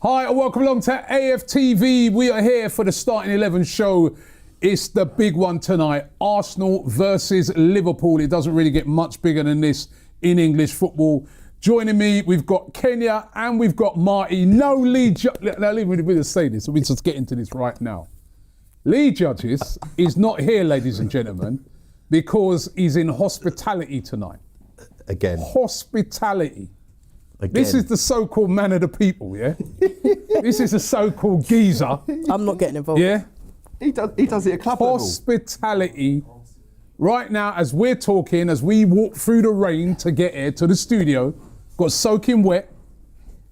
Hi and welcome along to AFTV. We are here for the Starting 11 show. It's the big one tonight. Arsenal versus Liverpool. It doesn't really get much bigger than this in English football. Joining me, we've got Kenya and we've got Marty. No lead judges. Now, leave me to say this. Let me just get into this right now. Lead judges is not here, ladies and gentlemen, because he's in hospitality tonight. Again. Hospitality. Again. This is the so-called man of the people, yeah? This is a so-called geezer. I'm not getting involved. Yeah? He does it at club level. Hospitality. Right now, as we're talking, as we walk through the rain to get here to the studio, got soaking wet,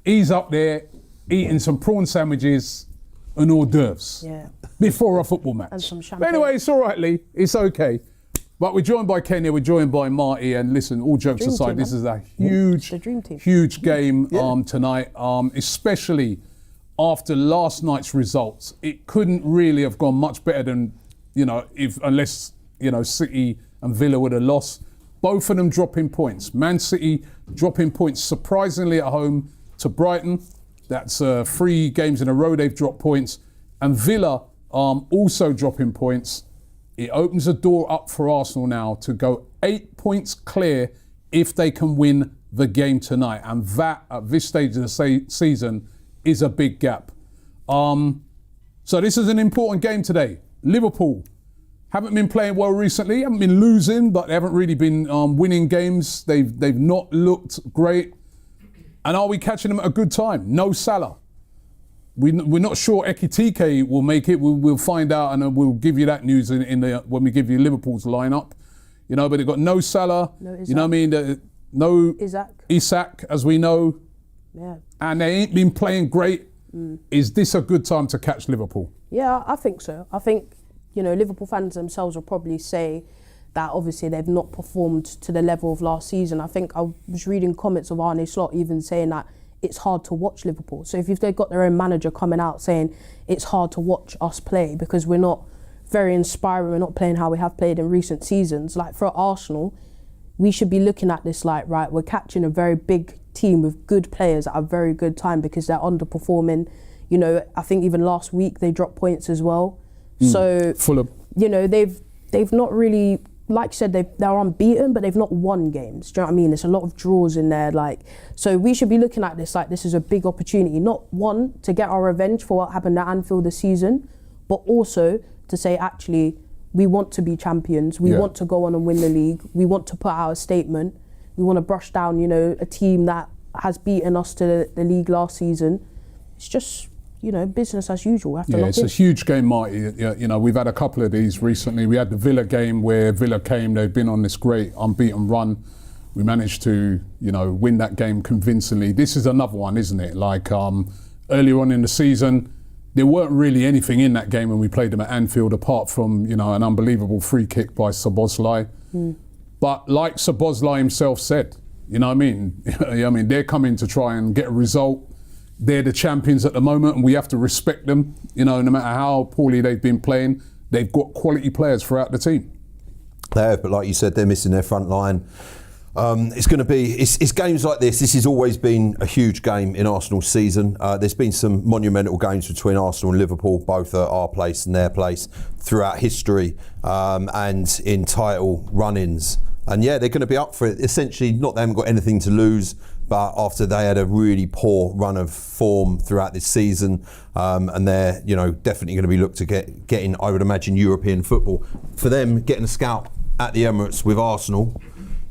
he's up there eating some prawn sandwiches and hors d'oeuvres before a football match. And some champagne. But anyway, it's all right, Lee. It's okay. But we're joined by Kenya, we're joined by Marty, and listen, all jokes Dream aside, team, this man. is a The dream team. huge game tonight, especially after last night's results. It couldn't really have gone much better than, unless City and Villa would have lost. Both of them dropping points. Man City dropping points surprisingly at home to Brighton. That's 3 games in a row they've dropped points. And Villa also dropping points. It opens the door up for Arsenal now to go 8 points clear if they can win the game tonight. And that, at this stage of the season, is a big gap. So this is an important game today. Liverpool haven't been playing well recently, haven't been losing, but they haven't really been winning games. They've not looked great. And are we catching them at a good time? No Salah. We're not sure Ekitike will make it. We'll find out, and we'll give you that news when we give you Liverpool's lineup. But they've got no Salah. No Isak. You know what I mean? No Isak, as we know. Yeah. And they ain't been playing great. Is this a good time to catch Liverpool? Yeah, I think so. I think, Liverpool fans themselves will probably say that obviously they've not performed to the level of last season. I think I was reading comments of Arne Slot even saying that it's hard to watch Liverpool. So if they've got their own manager coming out saying it's hard to watch us play because we're not very inspiring, we're not playing how we have played in recent seasons, like for Arsenal, we should be looking at this like, right, we're catching a very big team with good players at a very good time because they're underperforming. I think even last week they dropped points as well. So, Fulham. They've not really, like you said, they're unbeaten, but they've not won games. Do you know what I mean? There's a lot of draws in there. So we should be looking at this like this is a big opportunity, not one, to get our revenge for what happened at Anfield this season, but also to say, actually, we want to be champions. We want to go on and win the league. We want to put out a statement. We want to brush down, a team that has beaten us to the league last season. It's just, business as usual. It's a huge game, Marty. We've had a couple of these recently. We had the Villa game where Villa came. They've been on this great unbeaten run. We managed to, win that game convincingly. This is another one, isn't it? Earlier on in the season, there weren't really anything in that game when we played them at Anfield apart from, an unbelievable free kick by Szoboszlai. But like Szoboszlai himself said, they're coming to try and get a result. They're the champions at the moment and we have to respect them. No matter how poorly they've been playing, they've got quality players throughout the team. They have, but like you said, they're missing their front line. It's going to be, it's games like this. This has always been a huge game in Arsenal's season. There's been some monumental games between Arsenal and Liverpool, both at our place and their place, throughout history, and in title run-ins. And they're going to be up for it. Essentially, not they haven't got anything to lose, but after they had a really poor run of form throughout this season, and they're definitely going to be looked to getting, I would imagine, European football. For them, getting a scalp at the Emirates with Arsenal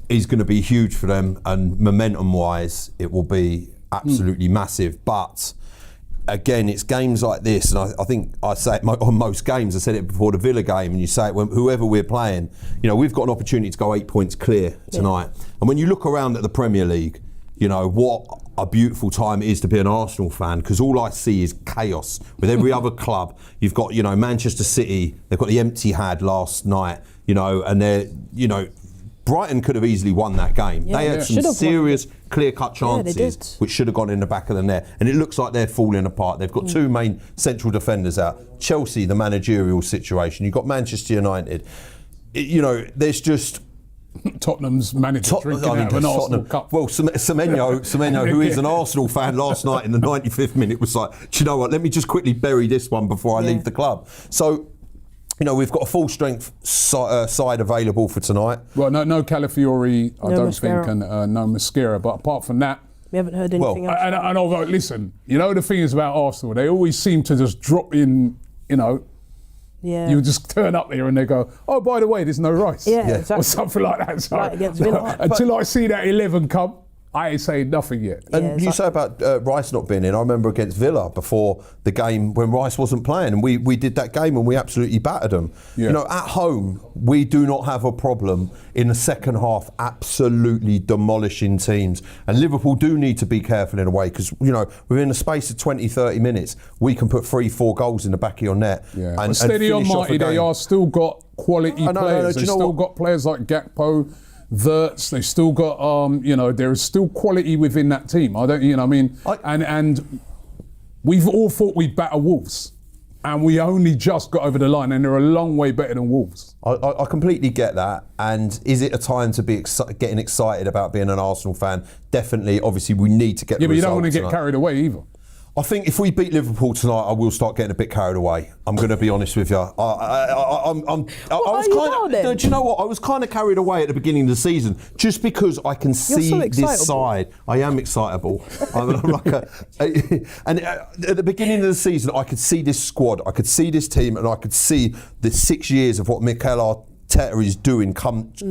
is going to be huge for them, and momentum-wise, it will be absolutely massive. But again, it's games like this, and I think I say it on most games. I said it before the Villa game, and you say it when whoever we're playing. We've got an opportunity to go 8 points clear tonight. And when you look around at the Premier League, what a beautiful time it is to be an Arsenal fan, because all I see is chaos with every other club. You've got, Manchester City, they've got the empty had last night, and they're, Brighton could have easily won that game. They had some serious clear-cut chances which should have gone in the back of the net. And it looks like they're falling apart. They've got 2 main central defenders out. Chelsea, the managerial situation. You've got Manchester United. There's just Tottenham's manager drinking out of an Arsenal cup. Well, Semenyo, who is an Arsenal fan, last night in the 95th minute was like, do you know what, let me just quickly bury this one before I leave the club. So, you know, we've got a full strength side available for tonight. Well, no Calafiori, I don't Mascara. think, and no Mascara. But apart from that, We haven't heard anything else. and although, listen, you know the thing is about Arsenal, they always seem to just drop in, you know, Yeah. you just turn up there and they go, oh, by the way, there's no rice. Yeah, exactly. Or something like that. So, Like against Villa. until I see that 11 come, I ain't saying nothing yet. And you say about Rice not being in, I remember against Villa before the game when Rice wasn't playing, and we did that game and we absolutely battered them. Yeah. You know, at home, we do not have a problem in the second half absolutely demolishing teams. And Liverpool do need to be careful in a way because, you know, within the space of 20, 30 minutes, we can put 3-4 goals in the back of your net. Yeah. And steady on finish off a Marty, they game. are still got quality No, players. do They've you know still what? got players like Gakpo, Wirtz. They've still got, you know, there is still quality within that team. I don't, you know, I mean, and we've all thought we'd batter Wolves, and we only just got over the line, and they're a long way better than Wolves. I completely get that. And is it a time to be getting excited about being an Arsenal fan? Definitely. Obviously, we need to get the Yeah, but you don't result want to get tonight. carried away either. I think if we beat Liverpool tonight, I will start getting a bit carried away. I'm going to be honest with you. I was kind of. Do you know what? I was kind of carried away at the beginning of the season, just because I can see so this excitable. side. I am excitable. I'm like and at the beginning of the season, I could see this squad, I could see this team, and I could see the 6 years of what Mikel Arteta is doing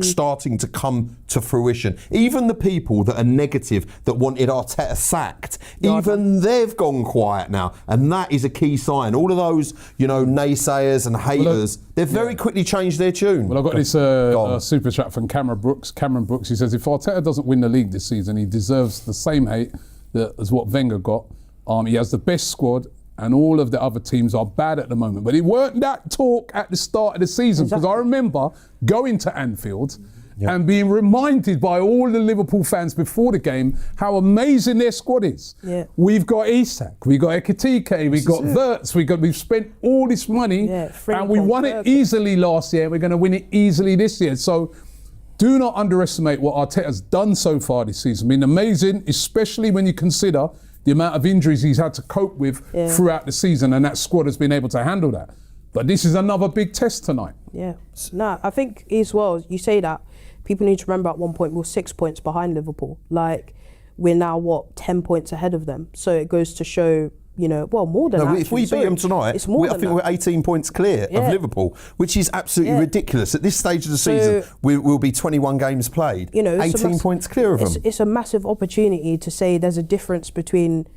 starting to come to fruition. Even the people that are negative that wanted Arteta sacked, even they've gone quiet now, and that is a key sign. All of those, you know, naysayers and haters, they've very quickly changed their tune. Well, I've got this super chat from Cameron Brooks. Cameron Brooks, he says, if Arteta doesn't win the league this season, he deserves the same hate as what Wenger got. He has the best squad, and all of the other teams are bad at the moment. But it weren't that talk at the start of the season, because I remember going to Anfield and being reminded by all the Liverpool fans before the game how amazing their squad is. Yeah. We've got Isak, we've got Ekitike, we've got Wirtz, we've spent all this money, and we won it easily last year. We're going to win it easily this year. So do not underestimate what Arteta's done so far this season. Been amazing, especially when you consider the amount of injuries he's had to cope with throughout the season, and that squad has been able to handle that. But this is another big test tonight. Yeah. No, I think as well, you say that, people need to remember at one point we were 6 points behind Liverpool. Like, we're now, 10 points ahead of them. So it goes to show, you know, well, more than that. If we beat them tonight, it's more I think we're 18 points clear of Liverpool, which is absolutely ridiculous. At this stage of the season, we'll be 21 games played, you know, 18 points clear of them. It's a massive opportunity to say there's a difference between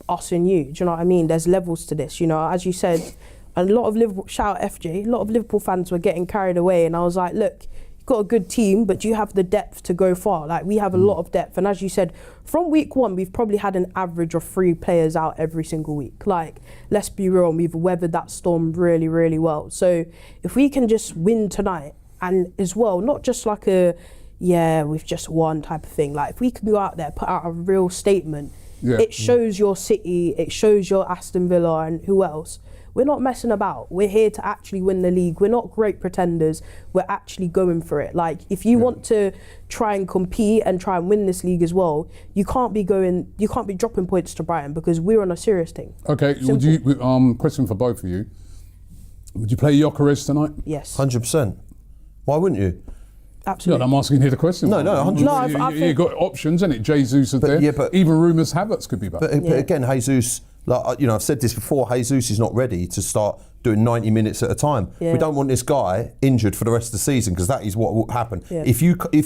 us and you. Do you know what I mean? There's levels to this. You know, as you said, a lot of Liverpool, shout out FJ, a lot of Liverpool fans were getting carried away, and I was like, look, you've got a good team, but do you have the depth to go far? Like, we have a lot of depth, and as you said, from week one, we've probably had an average of 3 players out every single week. Like, let's be real, we've weathered that storm really, really well. So if we can just win tonight, and as well, not just like we've just won type of thing. Like, if we can go out there, put out a real statement, it shows your City, it shows your Aston Villa and who else. We're not messing about. We're here to actually win the league. We're not great pretenders. We're actually going for it. Like, if you want to try and compete and try and win this league as well, you can't be dropping points to Brighton, because we're on a serious thing. Okay, would you, question for both of you. Would you play Gyökeres tonight? Yes. 100%. Why wouldn't you? Absolutely. No, I'm asking here the question. No, 100%. No, I think you've got options, isn't it? Jesus is there. Yeah, but even rumours Havertz could be back. But again, Jesus, like, you know, I've said this before, Jesus is not ready to start doing 90 minutes at a time. Yeah. We don't want this guy injured for the rest of the season, because that is what will happen. Yeah. If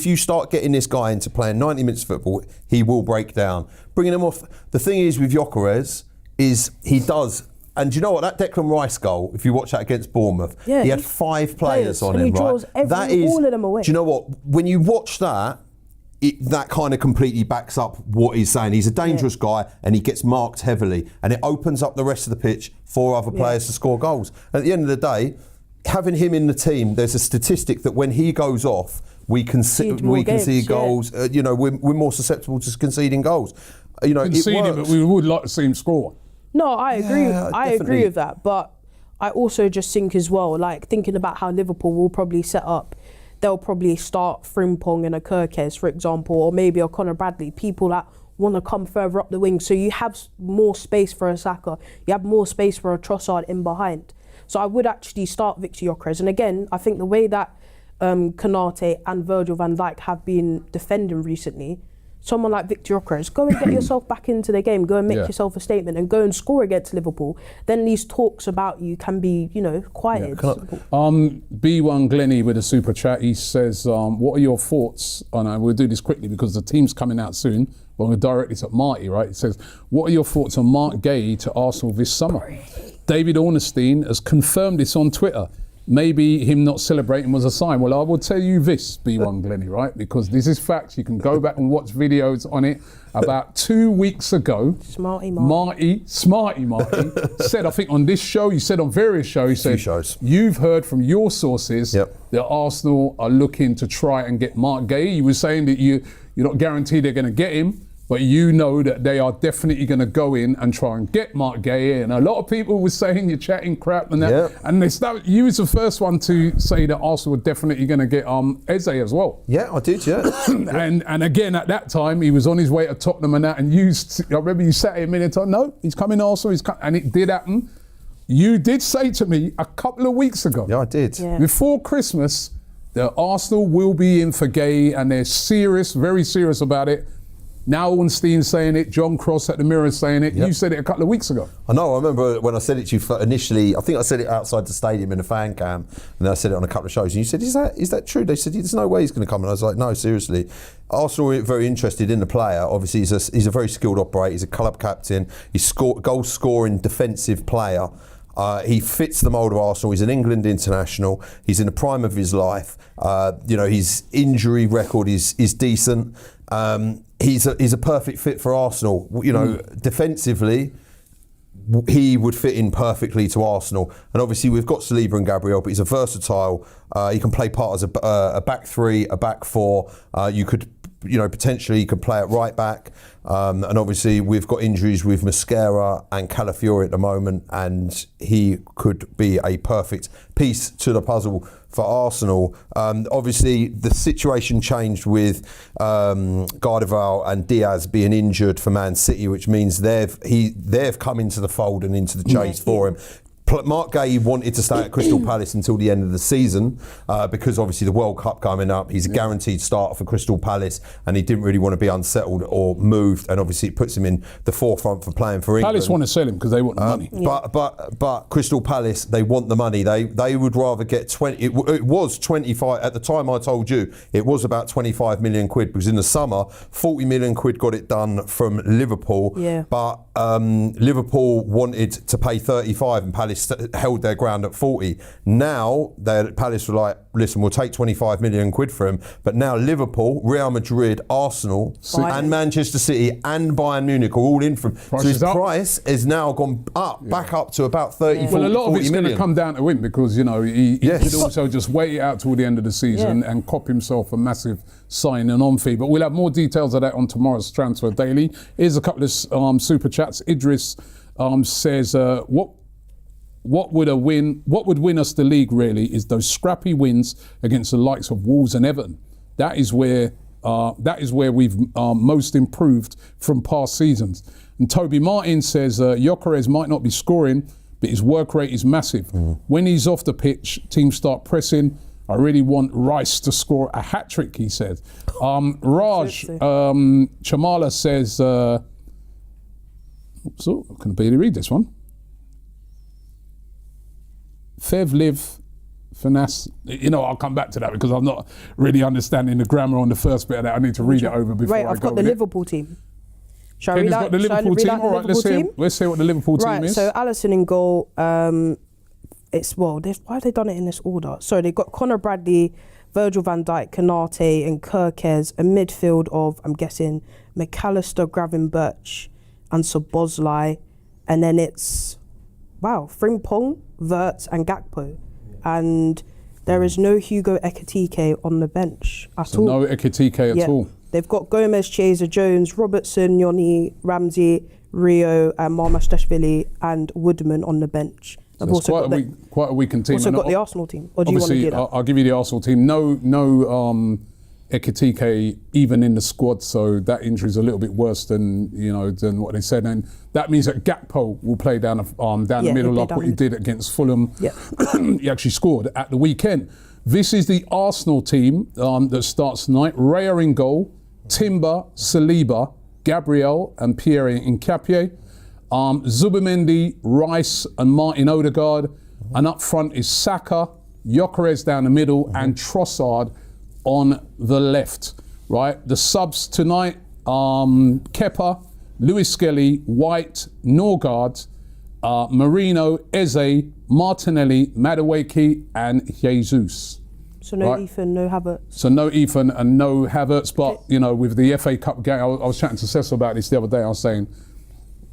you start getting this guy into playing 90 minutes of football, he will break down. Bringing him off. The thing is with Gyökeres is he does. And do you know what? That Declan Rice goal, if you watch that against Bournemouth, he had 5 players on and him, he draws right? all of them away. Do you know what? When you watch that, that kind of completely backs up what he's saying. He's a dangerous guy, and he gets marked heavily, and it opens up the rest of the pitch for other players to score goals. At the end of the day, having him in the team, there's a statistic that when he goes off, we can see goals. You know, we're more susceptible to conceding goals. You know, conceding, but we would like to see him score. No, I agree. I definitely. agree with that, but I also just think as well, like, thinking about how Liverpool will probably set up they'll probably start Frimpong and a Kirkes, for example, or maybe a Conor Bradley, people that want to come further up the wing. So you have more space for a Saka, you have more space for a Trossard in behind. So I would actually start Victor Gyökeres. And again, I think the way that Konate and Virgil van Dijk have been defending recently, someone like Victor Gyökeres, go and get yourself back into the game, go and make yourself a statement and go and score against Liverpool. Then these talks about you can be, quieted. B1 Glenny with a super chat, he says, what are your thoughts on, we'll do this quickly because the team's coming out soon, but I'm going to direct this at Marty, right? He says, what are your thoughts on Mark Gay to Arsenal this summer? David Ornstein has confirmed this on Twitter. Maybe him not celebrating was a sign. Well, I will tell you this, B1 Glenny, right? Because this is facts. You can go back and watch videos on it. About 2 weeks ago, Smarty Marty said, I think on this show, you said on various shows, he said, you've heard from your sources that Arsenal are looking to try and get Mark Gay. You were saying that you're not guaranteed they're going to get him, but you know that they are definitely going to go in and try and get Mark Gay. And a lot of people were saying you're chatting crap and that. And you was the first one to say that Arsenal were definitely going to get Eze as well. Yeah, I did, and again, at that time, he was on his way to Tottenham and that. And I remember you sat him in and told, no, he's coming to Arsenal. And it did happen. You did say to me a couple of weeks ago. Yeah, I did. Yeah. Before Christmas, that Arsenal will be in for Gay and they're serious, very serious about it. Now Ornstein's saying it, John Cross at the Mirror saying it. You said it a couple of weeks ago. I know, I remember when I said it to you initially, I think I said it outside the stadium in a fan cam, and then I said it on a couple of shows, and you said, is that true? They said, there's no way he's going to come, and I was like, no, seriously. Arsenal are very interested in the player. Obviously, he's a very skilled operator, he's a club captain, he's goal-scoring defensive player. He fits the mould of Arsenal. He's an England international. He's in the prime of his life. His injury record is decent. He's a perfect fit for Arsenal. Defensively, he would fit in perfectly to Arsenal. And obviously, we've got Saliba and Gabriel, but he's a versatile. He can play part as a back three, a back four. Potentially he could play at right back. And obviously we've got injuries with Mosquera and Calafiori at the moment, and he could be a perfect piece to the puzzle for Arsenal. Obviously the situation changed with Gardeval and Diaz being injured for Man City, which means they've come into the fold and into the chase for him. Mark Gay wanted to stay at Crystal Palace until the end of the season because obviously the World Cup coming up. He's a guaranteed starter for Crystal Palace, and he didn't really want to be unsettled or moved, and obviously it puts him in the forefront for playing for England. Palace want to sell him because they want the money. But Crystal Palace, they want the money. They would rather get 20. It was 25 at the time. I told you it was about 25 million quid because in the summer 40 million quid got it done from Liverpool. Yeah. But Liverpool wanted to pay 35 and Palace held their ground at 40. Now Palace were like, listen, we'll take 25 million quid for him. But now Liverpool, Real Madrid, Arsenal and Manchester City and Bayern Munich are all in from. So his price has now gone up, back up to about 30, 40 Well, a lot of it's going to come down to him because, he could also just wait it out till the end of the season and cop himself a massive sign and on fee. But we'll have more details of that on tomorrow's Transfer Daily. Here's a couple of super chats. Idris says, what would win us the league really is those scrappy wins against the likes of Wolves and Everton. That is where we've most improved from past seasons. And Toby Martin says Gyökeres might not be scoring, but his work rate is massive. When he's off the pitch, teams start pressing. I really want Rice to score a hat-trick, he said. Raj Chamala says, I can barely read this one. Fev Liv Finesse. I'll come back to that because I'm not really understanding the grammar on the first bit of that. I need to read it over before I go. Right, I've got the Liverpool team. Shall we got the Liverpool team? All right, let's hear what the Liverpool team is. So Alisson in goal. Why have they done it in this order? So they've got Conor Bradley, Virgil van Dijk, Konate and Kirkes, a midfield of, I'm guessing, McAllister, Gravenberch and Szoboszlai. And then it's, Frimpong, Wirtz and Gakpo. And there is no Hugo Ekitike on the bench at all. No Ekitike at all. They've got Gomez, Chiesa, Jones, Robertson, Yoni, Ramsey, Rio and Marmashtashvili and Woodman on the bench. I've That's also got quite a weakened team. also And got the Arsenal team. Or do you want to obviously, do that? I'll give you the Arsenal team. No Ekitike even in the squad, so that injury is a little bit worse than what they said. And that means that Gakpo will play down the middle like what he did against Fulham. Yeah. He actually scored at the weekend. This is the Arsenal team that starts tonight. Raya in goal, Timber, Saliba, Gabriel and Pierre Nketiah. Zubimendi, Rice and Martin Odegaard. And up front is Saka, Gyökeres down the middle and Trossard on the left. Right, the subs tonight, Kepa, Lewis Skelly, White, Norgard, Marino, Eze, Martinelli, Madueke and Jesus. So no right. Ethan, no Havertz. So no Ethan and no Havertz, but with the FA Cup game, I was chatting to Cecil about this the other day. I was saying,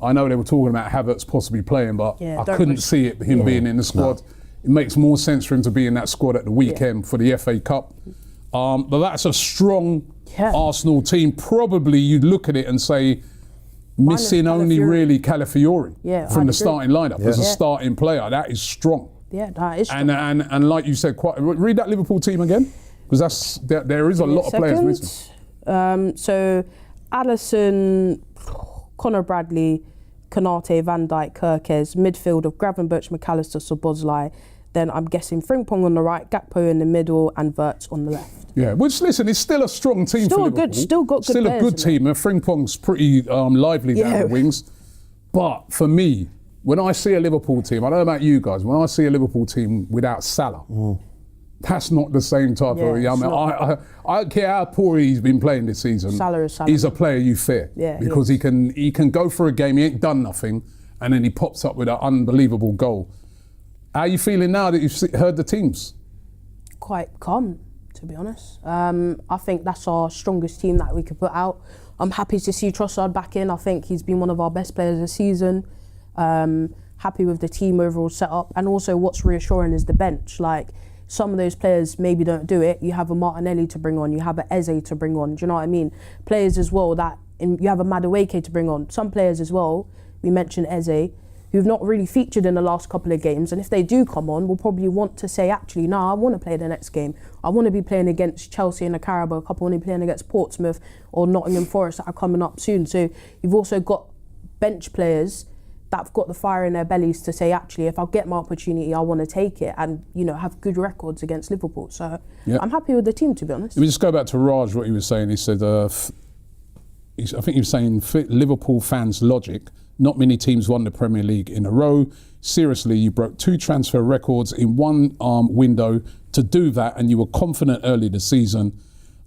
I know they were talking about Havertz possibly playing, but I couldn't see him being in the squad. No. It makes more sense for him to be in that squad at the weekend for the FA Cup. But that's a strong Arsenal team. Probably you'd look at it and say, missing only really Calafiori from the starting lineup as a starting player. That is strong. Yeah, that is strong. And like you said, read that Liverpool team again, because there is a lot of players missing. So Alisson, Conor Bradley, Konate, Van Dijk, Kirkes, midfield of Gravenberch, McAllister, Szoboszlai. Then I'm guessing Frimpong on the right, Gakpo in the middle, and Wirtz on the left. Yeah, which listen, it's still a strong team for Liverpool. Still a good team. And Frimpong's pretty lively down the wings. But for me, when I see a Liverpool team, I don't know about you guys, when I see a Liverpool team without Salah, that's not the same type of. I don't care how poor he's been playing this season. Salah is Salah. He's a player you fear because he can go for a game. He ain't done nothing, and then he pops up with an unbelievable goal. How are you feeling now that you've heard the teams? Quite calm, to be honest. I think that's our strongest team that we could put out. I'm happy to see Trossard back in. I think he's been one of our best players this season. Happy with the team overall setup, and also what's reassuring is the bench. Like, some of those players maybe don't do it. You have a Martinelli to bring on, you have a Eze to bring on. Do you know what I mean? Players as well you have a Madueke to bring on. Some players as well. We mentioned Eze, who've not really featured in the last couple of games, and if they do come on, will probably want to say, actually, no, I want to play the next game. I want to be playing against Chelsea in the Carabao Cup. I want to be playing against Portsmouth or Nottingham Forest that are coming up soon. So you've also got bench players that have got the fire in their bellies to say, actually, if I get my opportunity, I want to take it and, have good records against Liverpool. So I'm happy with the team, to be honest. Let me just go back to Raj, what he was saying. He said, I think he was saying, Liverpool fans' logic, not many teams won the Premier League in a row. Seriously, you broke 2 transfer records in one window to do that, and you were confident early this season.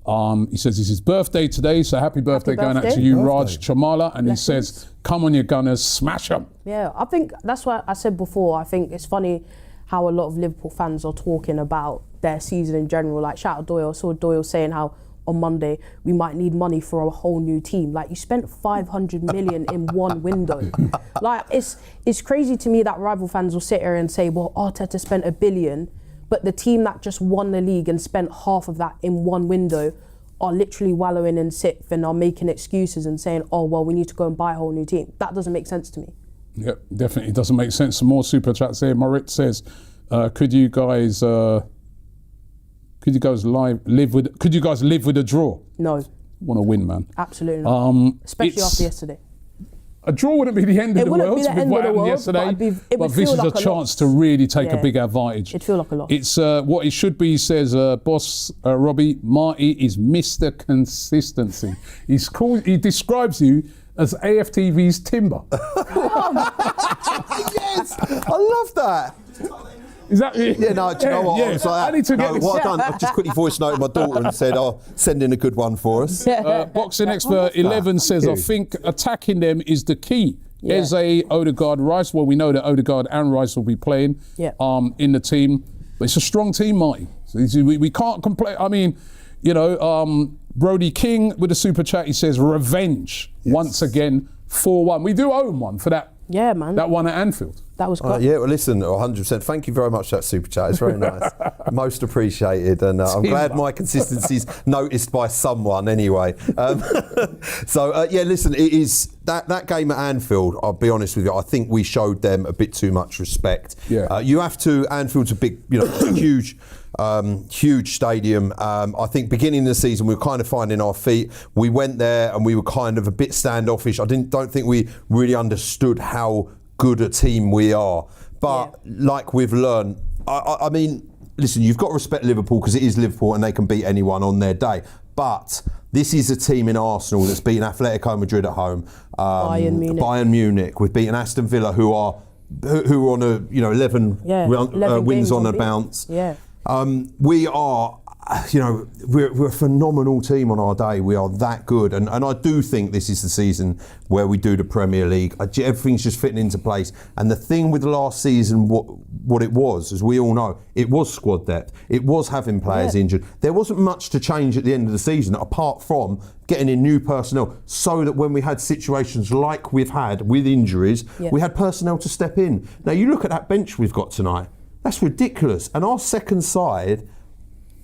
He says it's his birthday today, so happy birthday going out to you, Raj Chamala. And he says, come on, you Gunners, smash them. Yeah, I think that's what I said before. I think it's funny how a lot of Liverpool fans are talking about their season in general. Like, shout out Doyle. I saw Doyle saying how on Monday we might need money for a whole new team. Like, you spent 500 million in one window. Like, it's crazy to me that rival fans will sit here and say, well, Arteta spent $1 billion, but the team that just won the league and spent half of that in one window are literally wallowing in sixth and are making excuses and saying, oh, well, we need to go and buy a whole new team. That doesn't make sense to me. Yep, definitely doesn't make sense. Some more super chats here. Moritz says, could you guys live with a draw? No. Want to win, man. Absolutely not. Especially after yesterday. A draw wouldn't be the end of the world with what happened yesterday, but this is a chance to really take a big advantage. It'd feel like a loss. It's what it should be, says boss Robbie. Marty is Mr. Consistency. He describes you as AFTV's Timber. Yes, I love that. Is that it? Yeah, no, do you know what? Yeah. I was like, I need to get this. What I've done, I've just quickly voice noted my daughter and said, send in a good one for us. Boxing expert 11 says, I think attacking them is the key. Yeah. Eze, Odegaard, Rice. Well, we know that Odegaard and Rice will be playing in the team. But it's a strong team, Marty. So we can't complain. I mean, Brody King with a super chat, he says, revenge once again, 4-1. We do own one for that. Yeah, man. That one at Anfield. That was great. Yeah, well, listen, 100%. Thank you very much for that super chat. It's very nice. Most appreciated. And I'm glad my consistency's noticed by someone anyway. Yeah, listen, it is that game at Anfield, I'll be honest with you, I think we showed them a bit too much respect. Yeah. You have to, Anfield's a big, it's a huge stadium. I think beginning of the season we were kind of finding our feet. We went there and we were kind of a bit standoffish. Don't think we really understood how good a team we are. But like we've learned, I mean, listen, you've got to respect Liverpool because it is Liverpool and they can beat anyone on their day. But this is a team in Arsenal that's beaten Atletico Madrid at home, Bayern Munich. We've beaten Aston Villa, who are on a 11 wins on a bounce. Yeah. We are, we're a phenomenal team on our day. We are that good, and I do think this is the season where we do the Premier League. Everything's just fitting into place. And the thing with last season, what it was, as we all know, it was squad depth. It was having players injured. There wasn't much to change at the end of the season, apart from getting in new personnel, so that when we had situations like we've had with injuries, we had personnel to step in. Now you look at that bench we've got tonight. That's ridiculous. And our second side,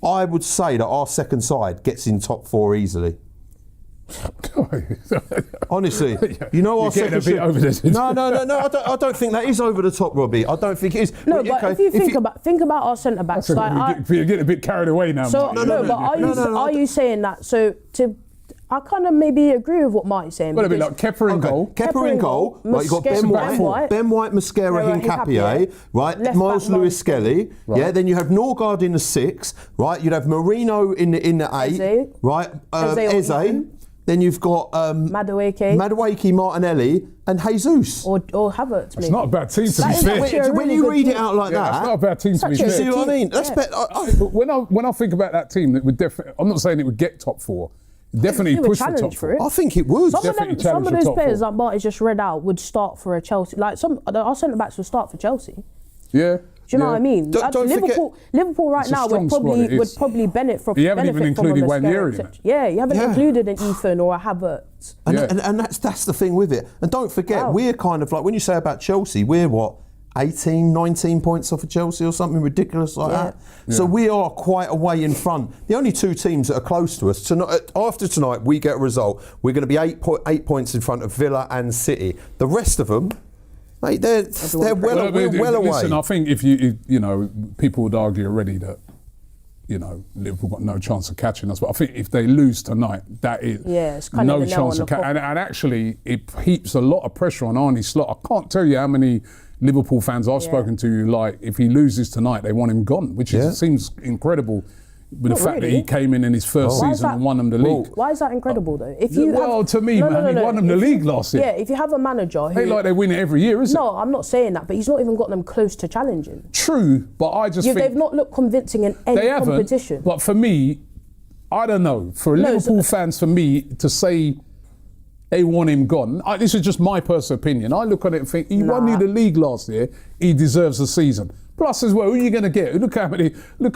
I would say that our second side gets in top 4 easily. Honestly, our second side. Over this. No. I don't think that is over the top, Robbie. I don't think it is. No, but if you think about our centre backs, you're getting a bit carried away now. So are you saying that? So I kind of maybe agree with what Marty's saying. Well, a bit like Kepa in goal. Kepa in goal. Right, you've got Ben White, Mascara, Hincapié, right? Left Miles back, Lewis Skelly. Right. Yeah, then you have Norgard in the 6, right? You'd have Marino in the 8, right? Eze. Then you've got Madueke, Martinelli, and Jesus. Or Havertz. It's not a bad team to be fair. When you read it out like that, it's not a bad team to be fair. You see what I mean? That's when I think about that team, it would definitely. I'm not saying it would get top 4. Definitely push for top 4. I think it would. Some of those players that Marty just read out would start for a Chelsea. Like our centre backs would start for Chelsea. Yeah. Do you know what I mean? Liverpool right now would probably benefit from. You haven't even included Wanyeri in it. Yeah, you haven't included an Ethan or a Havertz. And that's the thing with it. And don't forget, we're kind of like, when you say about Chelsea, we're what, 18, 19 points off of Chelsea or something ridiculous like that. Yeah. So we are quite a way in front. The only 2 teams that are close to us, after tonight we get a result, we're going to be 8 points in front of Villa and City. The rest of them, mate, they're well away. Listen, I think if people would argue already that, Liverpool got no chance of catching us. But I think if they lose tonight, that is it's kind no of chance of catching. And actually, it heaps a lot of pressure on Arne Slot. I can't tell you how many Liverpool fans I've spoken to, like, if he loses tonight, they want him gone, which seems incredible. With the fact that he came in his first season and won them the league. Why is that incredible though? To me, he won them the league last year. Yeah, if you have a manager who... Ain't like they win it every year, is it? No, I'm not saying that, but he's not even got them close to challenging. True, but I just think... They've not looked convincing in any competition. But for me, I don't know. For Liverpool fans, for me, to say they want him gone, this is just my personal opinion. I look at it and think, he won you the league last year, he deserves the season. Plus, as well, who are you going to get? Look at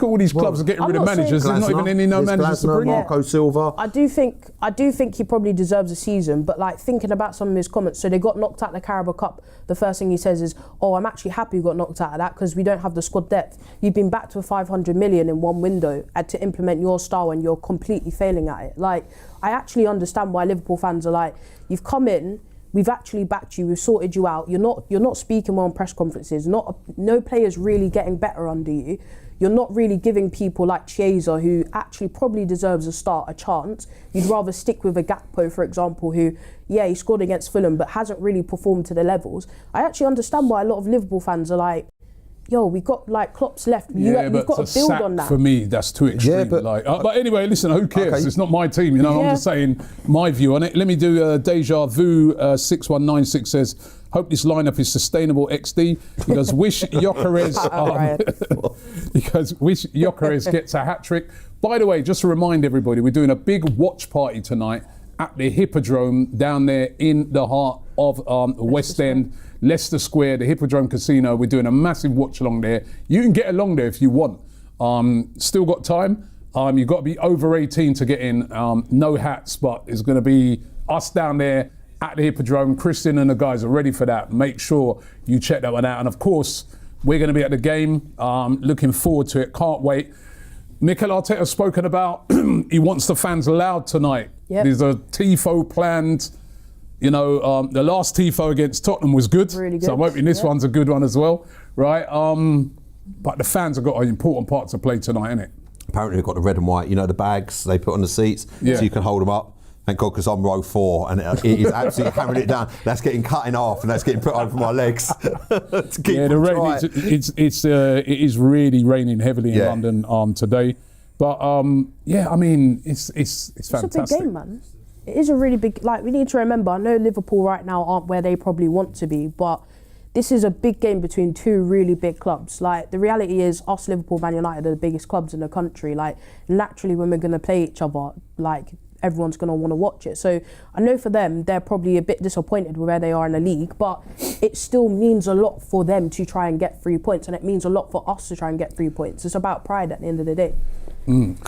all these clubs are getting rid of managers. There's not even any managers to bring in. Marco Silva. I do think he probably deserves a season. But like thinking about some of his comments, so they got knocked out the Carabao Cup. The first thing he says is, "Oh, I'm actually happy we got knocked out of that because we don't have the squad depth. You've been backed with 500 million in one window to implement your style, and you're completely failing at it." Like, I actually understand why Liverpool fans are like, "You've come in. We've actually backed you. We've sorted you out. You're not speaking well in press conferences. No players really getting better under you. You're not really giving people like Chiesa, who actually probably deserves a start, a chance. You'd rather stick with a Gakpo, for example, who, he scored against Fulham, but hasn't really performed to the levels." I actually understand why a lot of Liverpool fans are like, we've got like Klopp's left. We've got to build on that. For me, that's too extreme. Yeah, but anyway, listen, who cares? Okay. It's not my team, I'm just saying my view on it. Let me do Deja Vu 6196 says, "Hope this lineup is sustainable XD." He goes, wish Gyökeres gets a hat-trick. By the way, just to remind everybody, we're doing a big watch party tonight at the Hippodrome down there in the heart of West End. Leicester Square, the Hippodrome Casino. We're doing a massive watch along there. You can get along there if you want. Still got time. You've got to be over 18 to get in. No hats, but it's going to be us down there at the Hippodrome. Christian and the guys are ready for that. Make sure you check that one out. And of course, we're going to be at the game. Looking forward to it. Can't wait. Mikel Arteta has spoken about he wants the fans loud tonight. Yep. There's a tifo planned. You know, the last tifo against Tottenham was good. Really good. So I'm hoping this one's a good one as well, right? But the fans have got an important part to play tonight, innit? Apparently they've got the red and white, you know, the bags they put on the seats, so you can hold them up. Thank God, because I'm row 4 and it is absolutely hammering it down. That's getting cut in half and that's getting put over my legs to keep them dry. It is really raining heavily in London today. But yeah, I mean, it's fantastic. It's a big game, man. It is a really big, like, we need to remember, I know Liverpool right now aren't where they probably want to be, but this is a big game between two really big clubs. Like, the reality is, us, Liverpool, Man United are the biggest clubs in the country. Like, naturally, when we're going to play each other, like, everyone's going to want to watch it. So I know for them, they're probably a bit disappointed with where they are in the league, but it still means a lot for them to try and get 3 points, and it means a lot for us to try and get 3 points. It's about pride at the end of the day.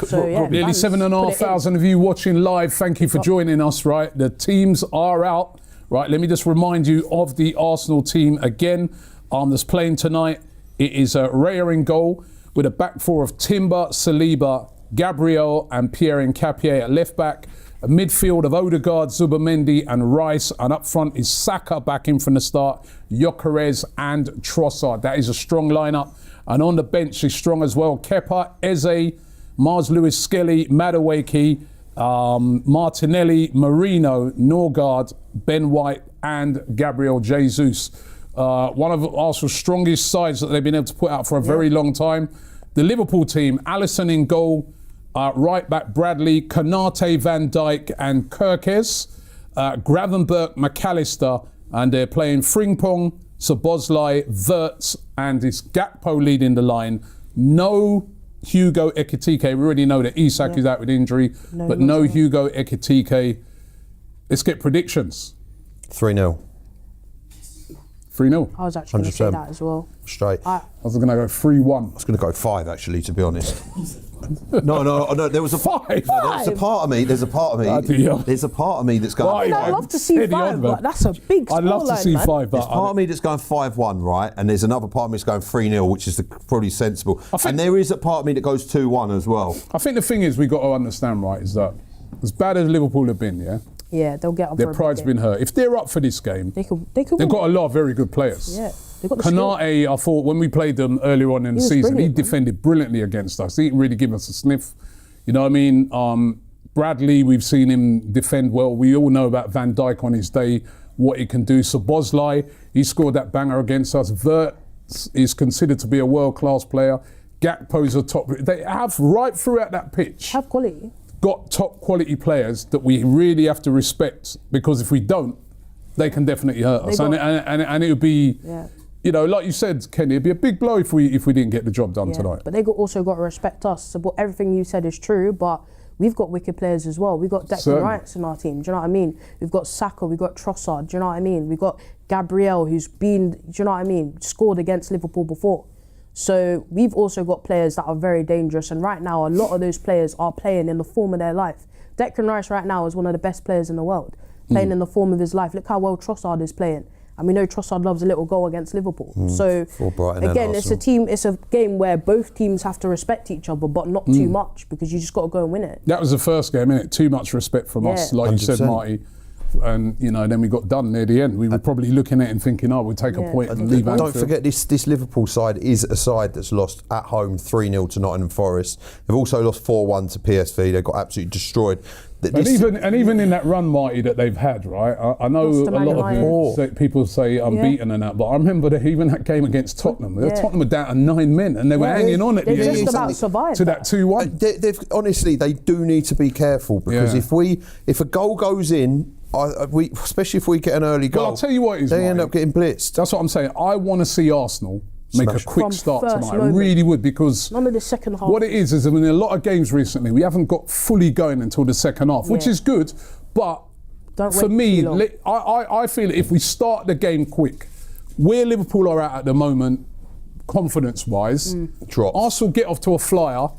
So, yeah, nearly 7,500 of you watching live. Thank you for joining us, right? The teams are out, right? Let me just remind you of the Arsenal team again that's playing tonight. It is Raya in goal with a back four of Timber, Saliba, Gabriel and Pierre Nketiah at left back. A midfield of Odegaard, Zubimendi and Rice. And up front is Saka back in from the start, Gyökeres and Trossard. That is a strong lineup. And on the bench is strong as well. Kepa, Eze, Mars Lewis Skelly, Madueke, Martinelli, Marino, Norgard, Ben White and Gabriel Jesus. One of Arsenal's strongest sides that they've been able to put out for a very long time. The Liverpool team, Alisson in goal, right back Bradley, Konate, Van Dijk and Kerkez, Gravenberch, McAllister, and they're playing Frimpong, Szoboszlai, Wirtz, and it's Gakpo leading the line. No Hugo Ekitike. We already know that Isak is out with injury, but no Hugo Ekitike. Let's get predictions. 3-0. 3-0. I was actually going to say that as well. Straight. I was going to go 3-1. I was going to go 5 actually, to be honest. No. There was a 5. There's a part of me. There's a part of me that's going. I'd love to see 5, but that's a big scoreline. I'd love to see 5, but there's part of me that's going 5-1, right? And there's another part of me that's going 3-0, which is probably sensible. And there is a part of me that goes 2-1 as well. I think the thing is we got to understand, right, is that as bad as Liverpool have been, yeah, they'll get up. Their pride's been hurt. If they're up for this game, they've got a lot of very good players. Yeah. Konate, I thought when we played them earlier on in the season, he defended brilliantly against us. He didn't really give us a sniff. You know what I mean? Bradley, we've seen him defend well. We all know about Van Dijk on his day, what he can do. Szoboszlai, he scored that banger against us. Wirtz is considered to be a world-class player. Gakpo's a top. They have, right throughout that pitch, have quality. Got top quality players that we really have to respect, because if we don't, they can definitely hurt us. And it would be... Yeah. You know, like you said, Kenny, it'd be a big blow if we didn't get the job done tonight. But they also got to respect us. So everything you said is true, but we've got wicked players as well. We've got Declan Rice in our team, do you know what I mean? We've got Saka, we've got Trossard, do you know what I mean? We've got Gabriel, who's been, do you know what I mean, scored against Liverpool before. So we've also got players that are very dangerous, and right now a lot of those players are playing in the form of their life. Declan Rice right now is one of the best players in the world, playing in the form of his life. Look how well Trossard is playing. And we know Trossard loves a little goal against Liverpool. So again, it's a game where both teams have to respect each other, but not too much, because you just got to go and win it. That was the first game, innit? Too much respect from us, like 100%. You said, Marty. And you know, then we got done near the end. We were probably looking at it and thinking, we'll take a point and leave Anfield. Don't forget, this Liverpool side is a side that's lost at home 3-0 to Nottingham Forest. They've also lost 4-1 to PSV. They got absolutely destroyed. And even in that run, Marty, that they've had, right? I know a lot of people say unbeaten and that, but I remember that even that game against Tottenham, Tottenham were down to 9 men and they were hanging on at the end. Just about survived to that 2-1. Honestly, they do need to be careful, because if a goal goes in, especially if we get an early goal, well, I'll tell you what it is, they end up getting blitzed. That's what I'm saying. I want to see Arsenal make a quick start tonight. I really would, because none of the second half. What it is in a lot of games recently, we haven't got fully going until the second half, which is good. But for me, I feel if we start the game quick, where Liverpool are at the moment, confidence-wise, Arsenal get off to a flyer.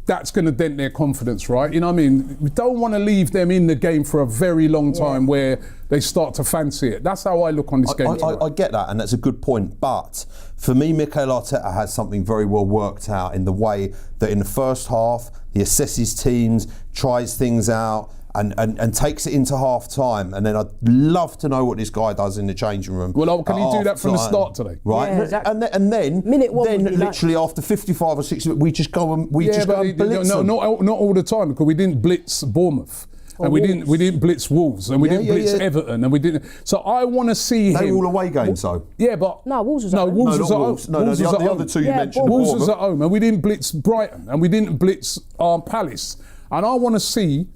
that's going to dent their confidence, right? You know what I mean? We don't want to leave them in the game for a very long time where they start to fancy it. That's how I look on this game. I get that, and that's a good point. But for me, Mikel Arteta has something very well worked out in the way that in the first half, he assesses teams, tries things out, and takes it into half time. And then I'd love to know what this guy does in the changing room. Well, can he do that from the start today? Right, Yeah, exactly. and then Minute one then would be literally after 55 or 60, we just go and blitz them. Not all the time, because we didn't blitz Bournemouth. And we didn't blitz Wolves, and we didn't blitz Everton, and we didn't. So I want to see him. They all away games, though. Yeah, but No, Wolves was at home. Wolves was at home. Wolves. No, the other two you mentioned. Wolves was at home, and we didn't blitz Brighton, and we didn't blitz Palace. And I want to see.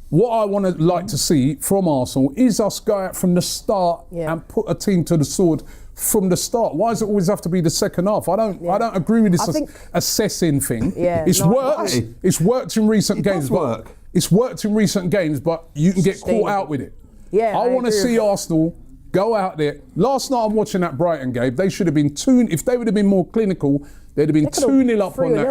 What I want to like to see from Arsenal is us go out from the start and put a team to the sword from the start. Why does it always have to be the second half? I don't agree with this assessing thing. It's worked. It's worked in recent games. Work. It's worked in recent games, but you can get caught out with it. Yeah, I want to see Arsenal go out there. Last night I'm watching that Brighton game. They should have been 2. If they would have been more clinical, they'd have been 2-0 up on that.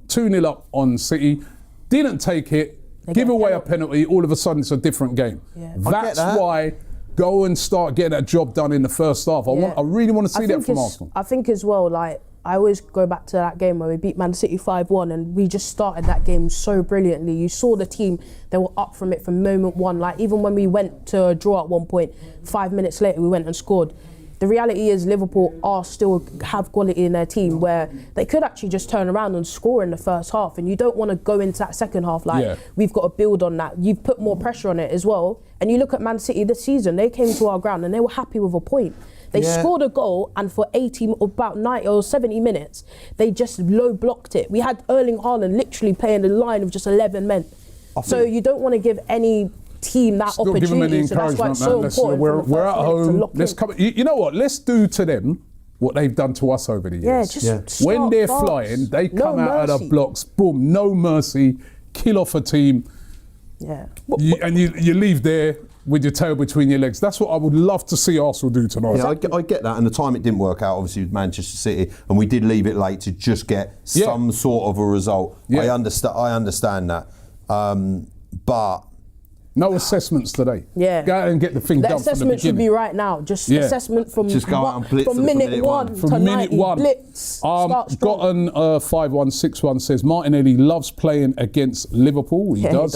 2-0 up on City. Didn't take it. Give away a penalty, all of a sudden it's a different game. Yeah. That's why go and start getting that job done in the first half. I really want to see that from Arsenal. I think as well, like, I always go back to that game where we beat Man City 5-1 and we just started that game so brilliantly. You saw the team, they were up from it from moment one. Like, even when we went to a draw at one point, 5 minutes later we went and scored. The reality is Liverpool still have quality in their team where they could actually just turn around and score in the first half, and you don't want to go into that second half like we've got to build on that. You've put more pressure on it as well. And you look at Man City this season, they came to our ground and they were happy with a point. They scored a goal, and for about 90 or 70 minutes, they just low blocked it. We had Erling Haaland literally playing the line of just 11 men. So you don't want to give any team that still opportunity. Give them any so that's why it's so important. We're at home. Let's come. You know what? Let's do to them what they've done to us over the years. When they're flying, they come out of the blocks. Boom, no mercy. Kill off a team. Yeah. And you leave there with your tail between your legs. That's what I would love to see Arsenal do tonight. Yeah, I get that. And the time it didn't work out, obviously, with Manchester City, and we did leave it late to just get some sort of a result. I understand that. But no assessments today. Yeah. Go out and get the thing done from the beginning. Assessment should be right now. Just assessment from minute one to 90. Blitz. Got an 5161 says Martinelli loves playing against Liverpool. He does.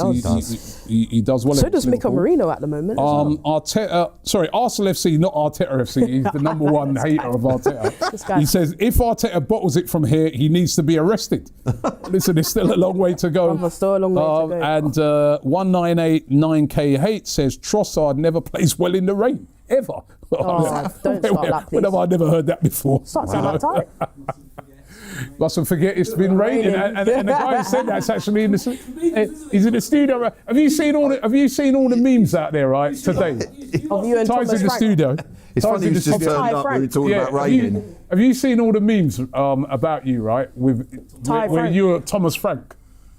He does well. So does Mika Marino at the moment. Arsenal FC, not Arteta FC. He's the number one hater of Arteta. He says if Arteta bottles it from here, he needs to be arrested. Listen, there's still a long way to go. Still a long way to go. And 1989KH says Trossard never plays well in the rain, ever. Don't start that, please. When have I never heard that before? Starts at that time. Mustn't forget it's been raining, and the guy who said that's actually in the. He's in the studio. Have you seen all the memes out there, right, today? Of you and Ty's Thomas in the Frank. studio. It's funny he's just turned up when we're talking about raining. Have you seen all the memes about you, right, with where you are Thomas Frank?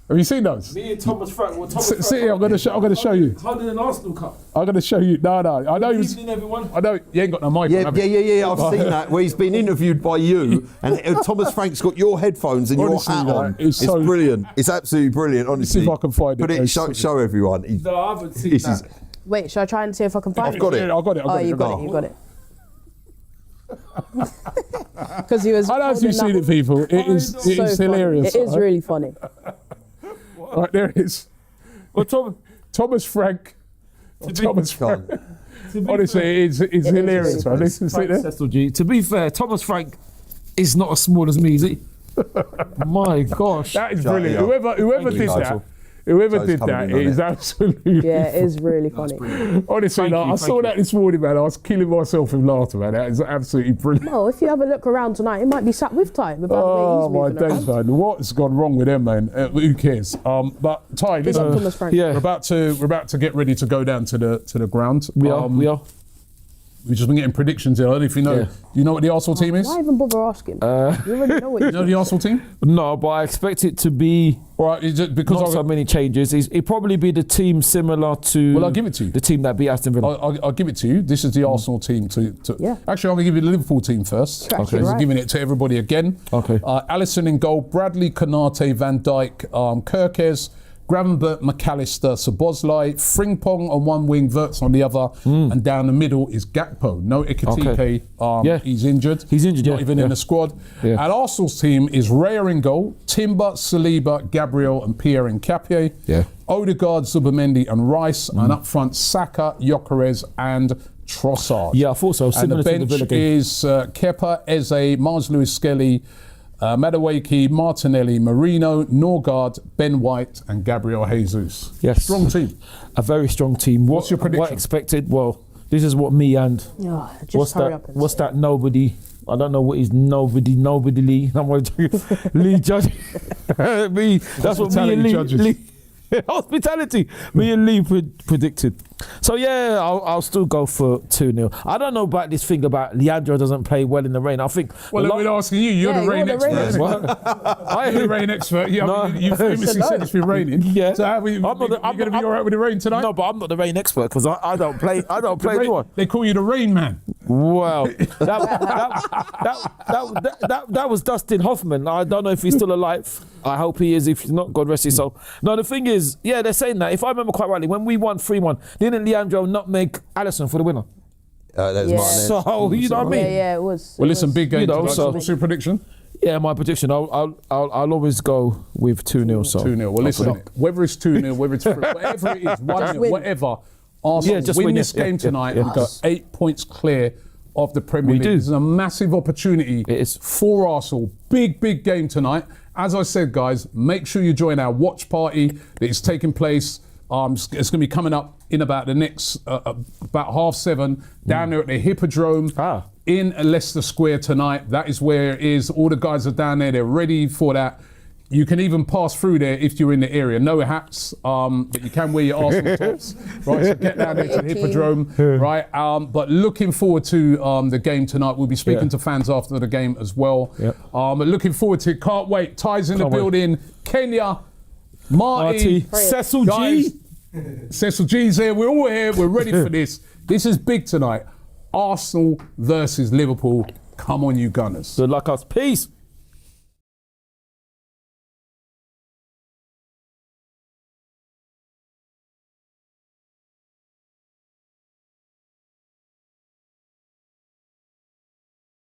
Have you seen those? Me and Thomas Frank. Well, See, I'm going to show you. Holding an Arsenal cup. I'm going to show you. No. I know Good evening, everyone. I know you ain't got no mic. Yeah. I've seen that where he's been interviewed by you, and Thomas Frank's got your headphones and Honestly, your hat on. It's brilliant. It's absolutely brilliant. Honestly, see if I can find it. Show everyone. No, I haven't seen that. Wait, should I try and see if I can find it? I've got it. I got it. Oh, you got it. Because he was. I don't know if you've seen it, people. It is hilarious. It is really funny. Right, there it is. Well, Thomas Frank. Honestly, it's hilarious, right? Listen, see there. To be fair, Thomas Frank is not as small as me, is he? My gosh. That is brilliant. Whoever did that. Whoever did that is absolutely. Yeah, it is really funny. Honestly, I saw that this morning, man. I was killing myself with laughter, man. That is absolutely brilliant. Well, if you have a look around tonight, it might be sat with Ty. Oh my days, man! What's gone wrong with them, man? Who cares? But Ty, listen, yeah, we're about to get ready to go down to the ground. We are. we've just been getting predictions here. I don't know if you know. Yeah. Do you know what the Arsenal team is? Why even bother asking? You already know what You know the Arsenal team? No, but I expect it to be All right, is it because not so many changes. It'd probably be the team similar to. Well, I'll give it to you. The team that beat Aston Villa. I'll give it to you. This is the Arsenal team. Yeah. Actually, I'm going to give you the Liverpool team first. Okay. I'm giving it to everybody again. Okay. Alisson in goal, Bradley, Konate, Van Dijk, Kirkes, Gravenberch, McAllister, Szoboszlai, Frimpong on one wing, Wirtz on the other, and down the middle is Gakpo. No Ekitike, Yeah. he's injured. He's injured, Not yeah, even yeah. in the squad. Yeah. And Arsenal's team is Raya in goal, Timber, Saliba, Gabriel and Pierre Nketiah. Yeah. Odegaard, Zubimendi and Rice, and up front Saka, Gyökeres and Trossard. Yeah, I thought so. And Similar the to the bench Villa game. is Kepa, Eze, Mars Lewis Skelly, Madueke, Martinelli, Marino, Norgard, Ben White and Gabriel Jesus. Yes. Strong team. A very strong team. What's your prediction? What expected? Well, this is what me and Yeah, just hurry up and what's say that nobody? I don't know what is nobody Lee. I'm going to Lee judge. Me. That's what me and Hospitality judges. Lee hospitality. Me and Lee predicted. So yeah, I'll still go for 2-0. I don't know about this thing about Leandro doesn't play well in the rain. I think. Well, we're asking you. You're Yeah, the rain you're the rain expert. What? You're the rain expert. Yeah, No. you famously said it's been raining. Yeah. So are you I'm not the- I'm going to not- be all right with the rain tonight? No, but I'm not the rain expert because I don't play. I don't play. Do I? They call you the Rain Man. Wow, that was Dustin Hoffman. I don't know if he's still alive. I hope he is. If he's not, God rest his soul. No, the thing is, yeah, they're saying that. If I remember quite rightly, when we won 3-1, didn't Leandro nutmeg Alisson for the winner? That was Yeah. Martinez. So you know what I mean? Yeah, it was. Well, listen, big game You know, tonight. so- What's your prediction? Yeah, my prediction. I'll always go with 2-0. So 2-0. Well, listen, whether it's 2-0, whether it's whatever it is, 1-0, win. whatever. Arsenal Yeah, just win win, this yeah, game yeah, tonight. yeah. We got 8 points clear of the Premier We League. do. This is a massive opportunity It is. for Arsenal. Big game tonight. As I said, guys, make sure you join our watch party that is taking place. It's going to be coming up in about the next, about 7:30 down there at the Hippodrome in Leicester Square tonight. That is where it is. All the guys are down there. They're ready for that. You can even pass through there if you're in the area. No hats, but you can wear your Arsenal tops, right? So get down there to the Hippodrome, right? But looking forward to the game tonight. We'll be speaking to fans after the game as well. Yep. But looking forward to it. Can't wait. Ty's in the Can't wait. building. Kenya, Marty, Cecil guys, G. Cecil G's here. We're all here. We're ready for this. This is big tonight. Arsenal versus Liverpool. Come on, you Gunners. Good luck, us. Peace.